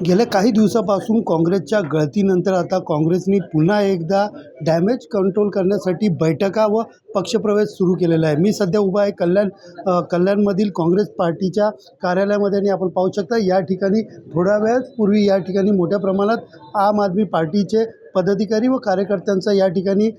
गेल्या काही दिवसापासून काँग्रेसच्या गळतीनंतर आता काँग्रेसने पुन्हा एकदा डॅमेज कंट्रोल करण्यासाठी बैठका व पक्षप्रवेश सुरू केलेला आहे। मी सध्या उभा आहे कल्याणमधील काँग्रेस पार्टीच्या कार्यालयामध्ये आणि आपण पाहू शकता या ठिकाणी थोड्या वेळापूर्वी या ठिकाणी मोठ्या प्रमाणात आम आदमी पार्टीचे पदाधिकारी व कार्यकर्त्यांचा या ठिकाणी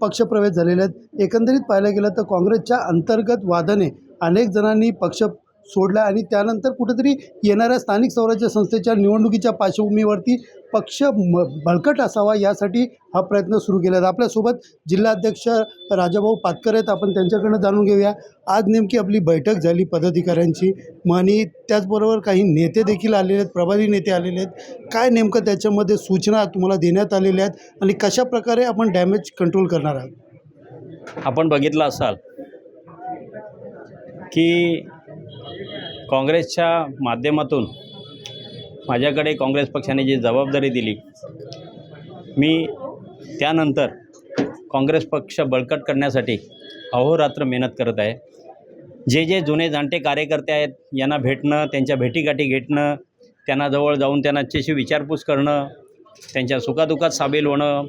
पक्षप्रवेश झालेले आहेत। एकंदरीत पाहायला गेलं तर काँग्रेसच्या अंतर्गत वादाने अनेक जणांनी पक्ष सोडला आणि त्यानंतर कुठेतरी येणाऱ्या स्थानिक स्वराज्य संस्थेच्या निवडणुकीच्या पार्श्वभूमीवरती पक्ष बळकट असावा यासाठी हा प्रयत्न सुरू केला आहे। आपल्यासोबत जिल्हाध्यक्ष राजाभाऊ पातकर आहेत, आपण त्यांच्याकडनं जाणून घेऊया आज नेमकी आपली बैठक झाली पदाधिकाऱ्यांची आणि त्याचबरोबर काही नेते देखील आलेले आहेत, प्रभारी नेते आलेले आहेत। काय नेमकं त्याच्यामध्ये सूचना तुम्हाला देण्यात आलेल्या आहेत आणि कशा प्रकारे आपण डॅमेज कंट्रोल करणार आहात? आपण बघितलं असाल की काँग्रेसच्या माध्यमातून माझ्याकडे काँग्रेस पक्षाने जी जबाबदारी दिली, मी त्यानंतर काँग्रेस पक्ष बळकट करण्यासाठी अहोरात्र मेहनत करत आहे। जे जुने जाणते कार्यकर्ते आहेत यांना भेटणं, त्यांच्या भेटीगाठी घेणं, त्यांना जवळ जाऊन त्यांच्याशी विचारपूस करणं, त्यांच्या सुखादुखात सामील होणं,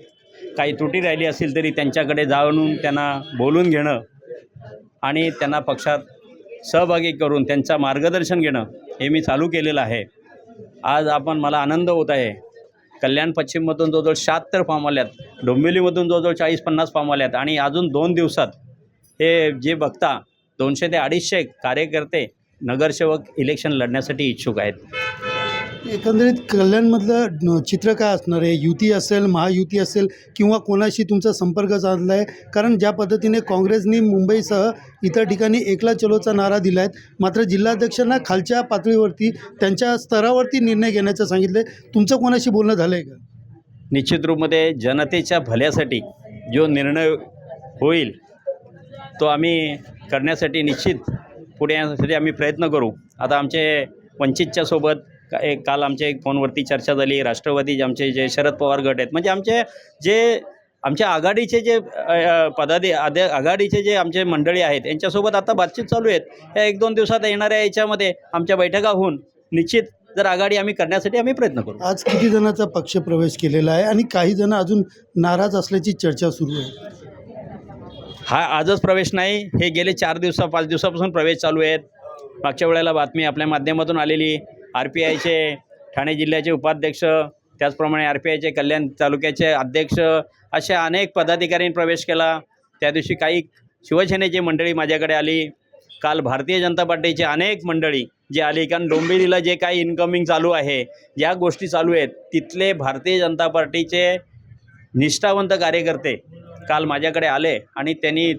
काही त्रुटी राहिली असेल तरी त्यांच्याकडे जाऊन त्यांना बोलून घेणं आणि त्यांना पक्षात सहभागी करून त्यांचा मार्गदर्शन घेणं हे मी चालू केलेलं आहे। आज मला आनंद होत आहे, कल्याण पश्चिममधून जवळजवळ 76 फॉर्म आल्यात, डोंबिवलीमधून जवळजवळ 40-50 फॉर्म आल्यात आणि अजून 2 दिवसात हे जे बघता 200 ते 250 कार्यकर्ते नगरसेवक इलेक्शन लढण्यासाठी इच्छुक आहेत। एकंदरीत कल्याणमधलं चित्र काय असणार आहे? युती असेल, महायुती असेल किंवा कोणाशी तुमचा संपर्क साधला आहे? कारण ज्या पद्धतीने काँग्रेसने मुंबईसह इतर ठिकाणी एकला चलोचा नारा दिला आहे, मात्र जिल्हाध्यक्षांना खालच्या पातळीवरती त्यांच्या स्तरावरती निर्णय घेण्याचं सांगितलं आहे। तुमचं कोणाशी बोलणं झालं आहे का? निश्चित रूपमध्ये जनतेच्या भल्यासाठी जो निर्णय होईल तो आम्ही करण्यासाठी निश्चित पुढे येण्यासाठी आम्ही प्रयत्न करू। आता आमचे वंचितच्या सोबत काल आमच्या फोनवरती चर्चा झाली। राष्ट्रवादी आमचे जे शरद पवार गट आहेत, म्हणजे आमच्या आघाडीचे जे आघाडीचे जे आमचे मंडळी आहेत यांच्यासोबत आता बातचीत चालू आहेत। या 1-2 दिवसात येणाऱ्या याच्यामध्ये आमच्या बैठका होऊन निश्चित जर आघाडी आम्ही करण्यासाठी आम्ही प्रयत्न करू। आज किती जणांचा पक्षप्रवेश केलेला आहे आणि काही जण अजून नाराज असल्याची चर्चा सुरू आहे? हा आजच प्रवेश नाही, हे गेले 4-5 दिवसापासून प्रवेश चालू आहेत। मागच्या वेळेला बातमी आपल्या माध्यमातून आलेली, RPIचे ठाणे जिल्ह्याचे उपाध्यक्ष, त्याचप्रमाणे RPIचे कल्याण तालुक्याचे अध्यक्ष अशा अनेक पदाधिकाऱ्यांनी प्रवेश केला। त्या दिवशी काही शिवसेनेची मंडळी माझ्याकडे आली, काल भारतीय जनता पार्टीचे अनेक मंडळी जे आली, कारण डोंबिवलीला जे काही इन्कमिंग चालू आहे, ज्या गोष्टी चालू आहेत तिथले भारतीय जनता पार्टीचे निष्ठावंत कार्यकर्ते काल माझ्याकडे आले आणि त्यांनी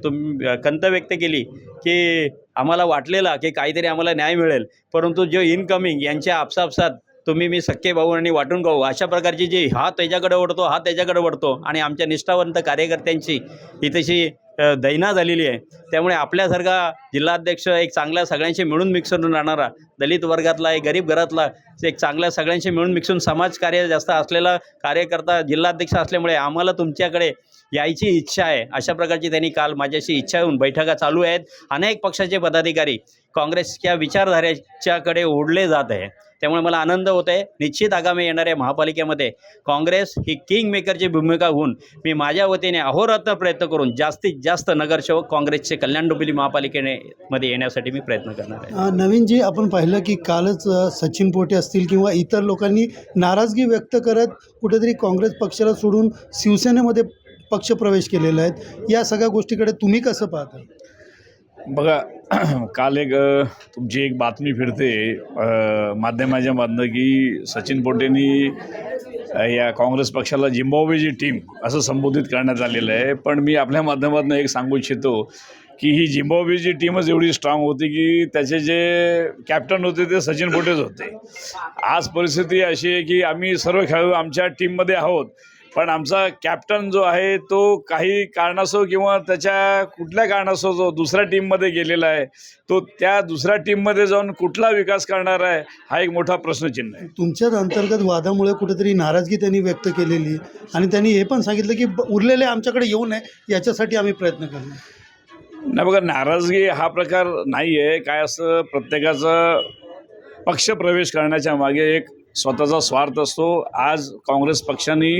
खंत व्यक्त केली की आम्हाला वाटलेला की काहीतरी आम्हाला न्याय मिळेल, परंतु जो इनकमिंग यांच्या आपसापसात मी सख्खे भाऊ आणि वाटून खाऊ अशा प्रकारची जी हा त्याच्याकडे वळतो हा त्याच्याकडे वळतो आणि आमच्या निष्ठावंत कार्यकर्त्यांची इथेशी दैना झालेली आहे। त्यामुळे आपल्यासारखा जिल्हाध्यक्ष एक चांगल्या सगळ्यांशी मिळून मिक्स होऊन राहणारा, दलित वर्गातला एक गरीब घरातला एक चांगल्या सगळ्यांशी मिळून मिक्सून समाजकार्य जास्त असलेला कार्यकर्ता जिल्हाध्यक्ष असल्यामुळे आम्हाला तुमच्याकडे यायची इच्छा आहे, अशा प्रकारची त्यांनी काल माझ्याशी इच्छा येऊन बैठका चालू आहेत। अनेक पक्षाचे पदाधिकारी काँग्रेसच्या विचारधारेच्याकडे ओढले जात आहे, त्यामुळे मला आनंद होत आहे। निश्चित आगामी येणाऱ्या महापालिकेमध्ये काँग्रेस ही किंग मेकरची भूमिका होऊन मी माझ्या वतीने अहोरात्र प्रयत्न करून जास्तीत जास्त नगरसेवक काँग्रेसचे कल्याण डोंबिवली महापालिकेमध्ये येण्यासाठी मी प्रयत्न करणार आहे। नवीनजी, आपण पाहिलं की कालच सचिन पोटे असतील किंवा इतर लोकांनी नाराजगी व्यक्त करत कुठेतरी काँग्रेस पक्षाला सोडून शिवसेनेमध्ये पक्षप्रवेश केलेला आहे। या सगळ्या गोष्टीकडे तुम्ही कसं पाहता? बघा, काल तुमची एक बातमी फिरते माध्यमाच्या मधनं की सचिन पोटेंनी या काँग्रेस पक्षाला झिम्बाब्वेची टीम असं संबोधित करण्यात आलेलं आहे। पण मी आपल्या माध्यमातून एक सांगू इच्छितो की ही झिम्बाब्वेची टीमच एवढी स्ट्रॉंग होती की त्याचे जे कॅप्टन होते ते सचिन पोटेच होते। आज परिस्थिती अशी आहे की आम्ही सर्व खेळाडू आमच्या टीममध्ये आहोत, पण आमचा कॅप्टन जो आहे तो काही कारणास्तव किंवा त्याच्या कुठल्या कारणास्तव जो दुसऱ्या टीममध्ये गेलेला आहे, तो त्या दुसऱ्या टीममध्ये जाऊन कुठला विकास करणार आहे हा एक मोठा प्रश्नचिन्ह आहे। तुमच्याच अंतर्गत वादामुळे कुठेतरी नाराजगी त्यांनी व्यक्त केलेली आणि त्यांनी हे पण सांगितलं की उरलेले आमच्याकडे येऊ नये याच्यासाठी आम्ही प्रयत्न करणार। नाही बघा, नाराजगी हा प्रकार नाही आहे। काय असं प्रत्येकाचं पक्षप्रवेश करण्याच्या मागे एक स्वतःचा स्वार्थ असतो. आज काँग्रेस पक्षाने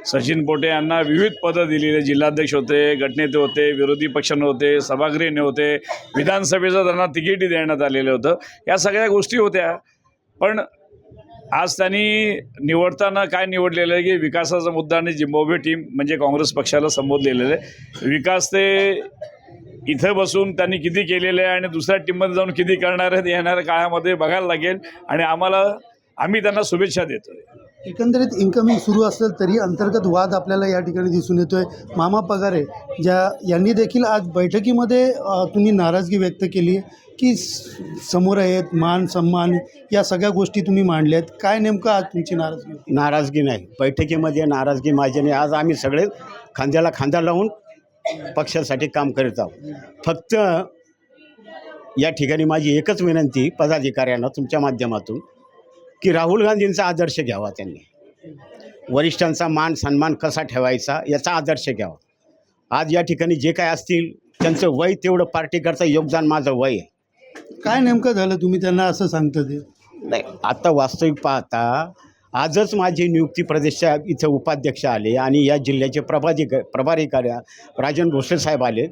सचिन पोटे यांना विविध पदं दिलेली, जिल्हाध्यक्ष होते, गटनेते होते, विरोधी पक्षाने होते, सभागृह होते, विधानसभेचं त्यांना तिकीटही देण्यात आलेलं होतं. या सगळ्या गोष्टी होत्या. पण आज त्यांनी निवडताना काय निवडलेलं आहे की विकासाचा मुद्दा आणि जिम्बाब्वे टीम म्हणजे काँग्रेस पक्षाला संबोधलेलं आहे. विकास ते इथं बसून त्यांनी किती केलेलं आहे आणि दुसऱ्या टीममध्ये जाऊन किती करणार आहेत येणाऱ्या काळामध्ये बघायला लागेल आणि आम्ही त्यांना शुभेच्छा देतो. एकंदरीत इन्कमिंग सुरू असेल तरी अंतर्गत वाद आपल्याला या ठिकाणी दिसून येतोय. मामा पगारे यांनी देखील आज बैठकीमध्ये तुम्ही नाराजगी व्यक्त केली आहे की समोर आहेत मान सन्मान या सगळ्या गोष्टी तुम्ही मांडल्या आहेत. काय नेमकं आज तुमची नाराजगी होती? नाराजगी नाही, बैठकीमध्ये नाराजगी माझी नाही. आज आम्ही सगळे खांद्याला खांदा लावून पक्षासाठी काम करीत आहोत. फक्त या ठिकाणी माझी एकच विनंती पदाधिकाऱ्यांना तुमच्या माध्यमातून की राहुल गांधींचा आदर्श घ्यावा. त्यांनी वरिष्ठांचा मान सन्मान कसा ठेवायचा याचा आदर्श घ्यावा. आज या ठिकाणी जे काय असतील त्यांचं वय तेवढं पार्टीकरता योगदान माझं वय आहे. काय नेमकं झालं तुम्ही त्यांना असं सांगता ते? नाही, आता वास्तविक पाहता आजच माझी नियुक्ती प्रदेशच्या इथं उपाध्यक्ष आले आणि या जिल्ह्याचे प्रभारी राजन भोसले साहेब आले.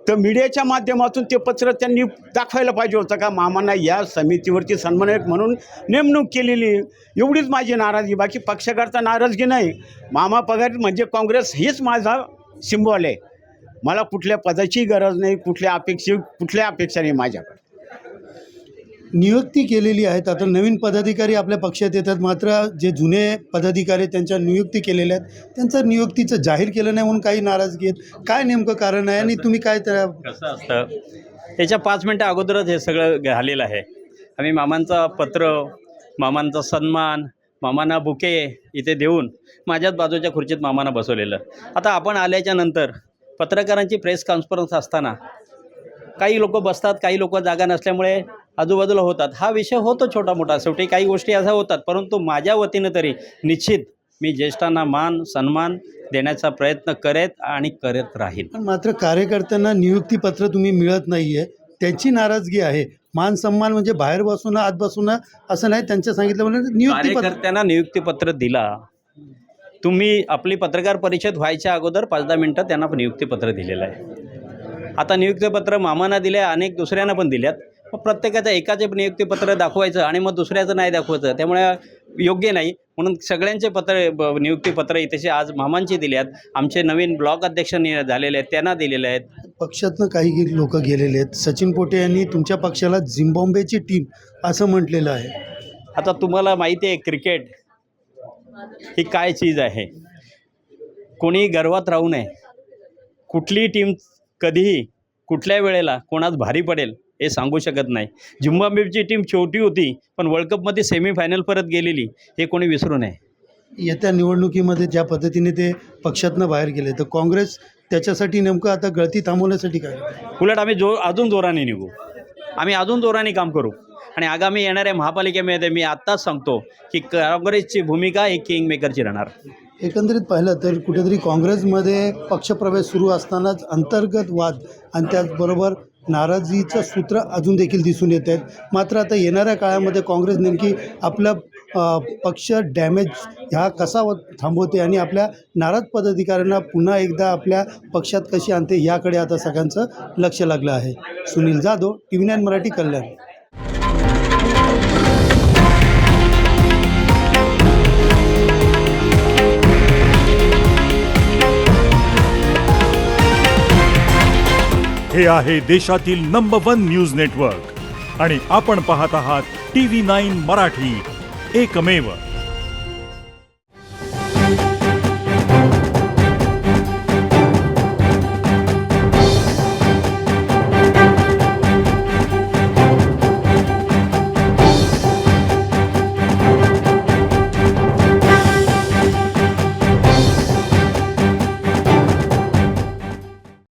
तर मीडियाच्या माध्यमातून ते पत्र त्यांनी दाखवायला पाहिजे होतं का मामांना या समितीवरती समन्वयक म्हणून नेमणूक केलेली. एवढीच माझी नाराजगी, बाकी पक्षाकरता नाराजगी नाही. मामा पगार म्हणजे काँग्रेस हेच माझा सिम्बॉल आहे. मला कुठल्या पदाची गरज नाही, कुठल्या अपेक्षा नाही माझ्याकडे. नियुक्ती केलेली आहेत, आता नवीन पदाधिकारी आपल्या पक्षात येतात, मात्र जे जुने पदाधिकारी त्यांच्या नियुक्ती केलेल्या आहेत त्यांचं नियुक्तीचं जाहीर केलं नाही म्हणून काही नाराजगी आहेत. काय नेमकं कारण आहे आणि तुम्ही काय त्या कसं असतं, त्याच्या 5 मिनटं अगोदरच हे सगळं झालेलं आहे. आम्ही मामांचा पत्र, मामांचा सन्मान, मामांना बुके इथे देऊन माझ्याच बाजूच्या खुर्चीत मामांना बसवलेलं. आता आपण आल्याच्या नंतर पत्रकारांची प्रेस कॉन्फरन्स असताना काही लोक बसतात, काही लोक जागा नसल्यामुळे आजूबाजूला होतात. हा विषय होतो छोटा मोठा, शेवटी काही गोष्टी अशा होतात. परंतु माझ्या वतीनं तरी निश्चित मी ज्येष्ठांना मान सन्मान देण्याचा प्रयत्न करत राहील. पण मात्र कार्यकर्त्यांना नियुक्तीपत्र तुम्ही मिळत नाही आहे, त्यांची नाराजगी आहे. मान सन्मान म्हणजे बाहेर बसून आत बसून असं नाही, त्यांचं सांगितलं म्हणजे नियुक्तीपत्र. कार्यकर्त्यांना नियुक्तीपत्र दिला. तुम्ही आपली पत्रकार परिषद व्हायच्या अगोदर 5-10 मिनटं त्यांना नियुक्तीपत्र दिलेलं आहे. आता नियुक्तीपत्र मामांना दिले, अनेक दुसऱ्यांना पण दिल्यात. मग प्रत्येकाचं एकाचे नियुक्तीपत्र दाखवायचं आणि मग दुसऱ्याचं नाही दाखवायचं, त्यामुळे योग्य नाही. म्हणून सगळ्यांचे नियुक्तीपत्र इथे आज मामांची दिली आहेत. आमचे नवीन ब्लॉक अध्यक्ष झालेले आहेत त्यांना दिलेले आहेत. पक्षातनं काही लोक गेलेले आहेत. सचिन पोटे यांनी तुमच्या पक्षाला झिम्बाब्वेची टीम असं म्हटलेलं आहे. आता तुम्हाला माहिती आहे क्रिकेट ही काय चीज आहे. कोणी गर्वात राहू नये. कुठली टीम कधीही कुठल्या वेळेला कोणाच भारी पडेल हे सांगू शकत नाही. झिम्बाब्वेची टीम छोटी होती पण वर्ल्ड कपमध्ये सेमीफायनल परत गेलेली, हे कोणी विसरू नये. येत्या निवडणुकीमध्ये ज्या पद्धतीने ते पक्षातनं बाहेर गेले तर काँग्रेस त्याच्यासाठी नेमकं आता गळती थांबवण्यासाठी काय? उलट आम्ही अजून जोराने निघू. आम्ही अजून जोराने काम करू आणि आगामी येणाऱ्या महापालिकेमध्ये मी आत्ताच सांगतो की काँग्रेसची भूमिका ही किंग मेकरची राहणार. एकंदरीत पाहिलं तर कुठेतरी काँग्रेसमध्ये पक्षप्रवेश सुरू असतानाच अंतर्गत वाद आणि त्याचबरोबर नाराजीचं सूत्र अजून देखील दिसून येत आहेत. मात्र आता येणाऱ्या काळामध्ये काँग्रेस नेमकी आपला पक्ष डॅमेज ह्या कसा थांबवते आणि आपल्या नाराज पदाधिकाऱ्यांना पुन्हा एकदा आपल्या पक्षात कशी आणते याकडे आता सगळ्यांचं लक्ष लागलं आहे. सुनील जाधव, TV9 मराठी, कल्याण. हे आहे देशातील नंबर 1 न्यूज नेटवर्क आणि आपण पाहत आहात TV9 मराठी, एकमेव.